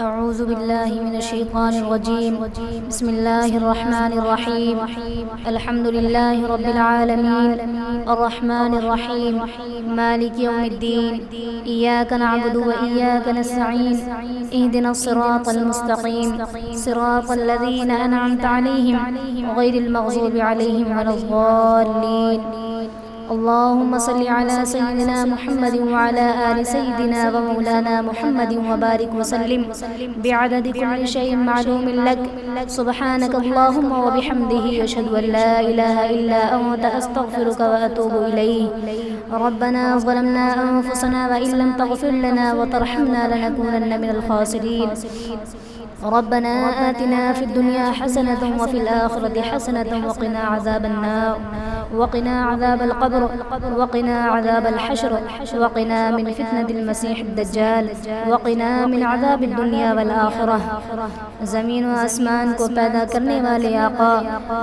أعوذ بالله من الشيطان الرجيم. بسم الله الرحمن الرحيم. الحمد لله رب العالمين الرحمن الرحيم مالك يوم الدين. إياك نعبد وإياك نستعين. اهدنا الصراط المستقيم صراط الذين أنعمت عليهم غير المغضوب عليهم ولا الضالين. اللهم صل على سيدنا محمد وعلى آل سيدنا ومولانا محمد وبارك وسلم بعدد كل شيء معلوم لك. سبحانك اللهم وبحمده أشهد أن لا إله إلا أنت أستغفرك وأتوب إليه. ربنا ظلمنا أنفسنا وإن لم تغفر لنا وترحمنا لنكونن من الخاسرين. ربنا آتنا في الدنيا حسنة وفي الآخرة حسنة وقنا عذاب النار وقنا عذاب القبر وقنا عذاب الحشر وقنا من فتنة المسيح الدجال وقنا من عذاب الدنيا والآخرة. زمین و آسمان کو پیدا کرنے والے آقا،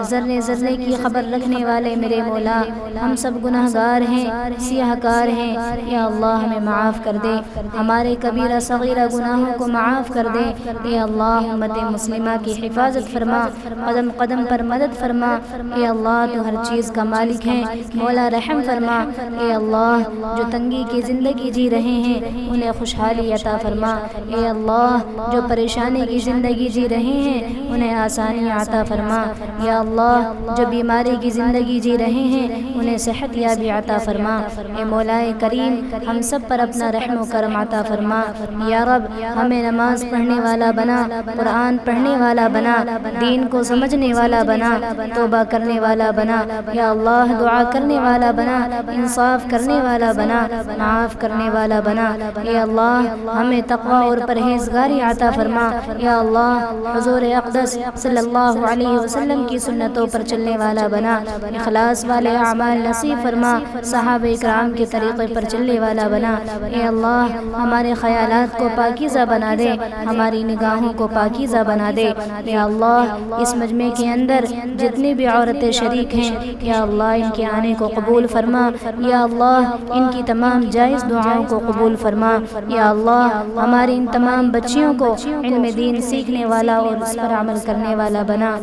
ذرے ذرے کی خبر رکھنے والے میرے مولا، ہم سب گناہگار ہیں، سیاہ کار ہیں، یا اللہ ہمیں معاف کر دے، ہمارے کبیرہ صغیرہ گناہوں کو معاف کر دے، یا اللہ امت مسلمہ کی حفاظت فرما، قدم قدم پر مدد فرما، اے اللہ تو ہر چیز کا مالک ہے، مولا رحم فرما، اے اللہ جو تنگی کی زندگی جی رہے ہیں انہیں خوشحالی عطا فرما، اے اللہ جو پریشانی کی زندگی جی رہے ہیں انہیں آسانی عطا فرما، یا اللہ جو بیماری کی زندگی جی رہے ہیں انہیں صحت یابی عطا فرما، اے مولا کریم ہم سب پر اپنا رحم و کرم عطا فرما، یا رب ہمیں نماز پڑھنے والا بنا، قرآن پڑھنے والا بنا، دین کو سمجھنے والا بنا، توبہ کرنے والا بنا، یا اللہ دعا کرنے والا بنا، انصاف کرنے والا بنا، معاف کرنے والا بنا، اے اللہ ہمیں تقوی اور پرہیزگاری عطا فرما، یا اللہ حضور اقدس صلی اللہ علیہ وسلم کی سنتوں پر چلنے والا بنا، اخلاص والے اعمال نصیب فرما، صحابہ کرام کے طریقے پر چلنے والا بنا، اے اللہ ہمارے خیالات کو پاکیزہ بنا دے، ہماری نگاہوں کو پاکیزہ بنا دے، یا اللہ اس مجمع کے اندر جتنی بھی عورتیں شریک ہیں یا اللہ ان کے آنے کو قبول فرما، یا اللہ ان کی تمام جائز دعاؤں کو قبول فرما، یا اللہ ہماری ان تمام بچیوں کو علم دین سیکھنے والا اور اس پر عمل کرنے والا بنا،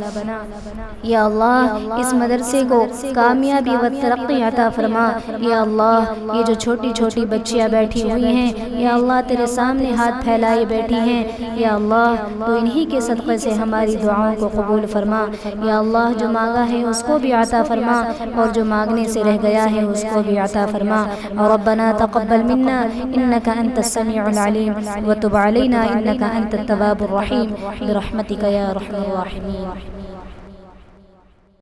یا اللہ اس مدرسے کو کامیابی و ترقی عطا فرما، یا اللہ یہ جو چھوٹی چھوٹی بچیاں بیٹھی ہوئی ہیں یا اللہ تیرے سامنے ہاتھ پھیلائے بیٹھی ہیں، یا اللہ تو انہی کے صدقے سے ہماری دعاؤں کو قبول فرما، یا اللہ جو مانگا ہے اس کو بھی عطا فرما اور جو مانگنے سے رہ گیا ہے اس کو بھی عطا فرما. ربنا تقبل منا انك انت السميع العليم وتب علينا انك انت التواب الرحيم برحمتك يا ارحم الراحمين.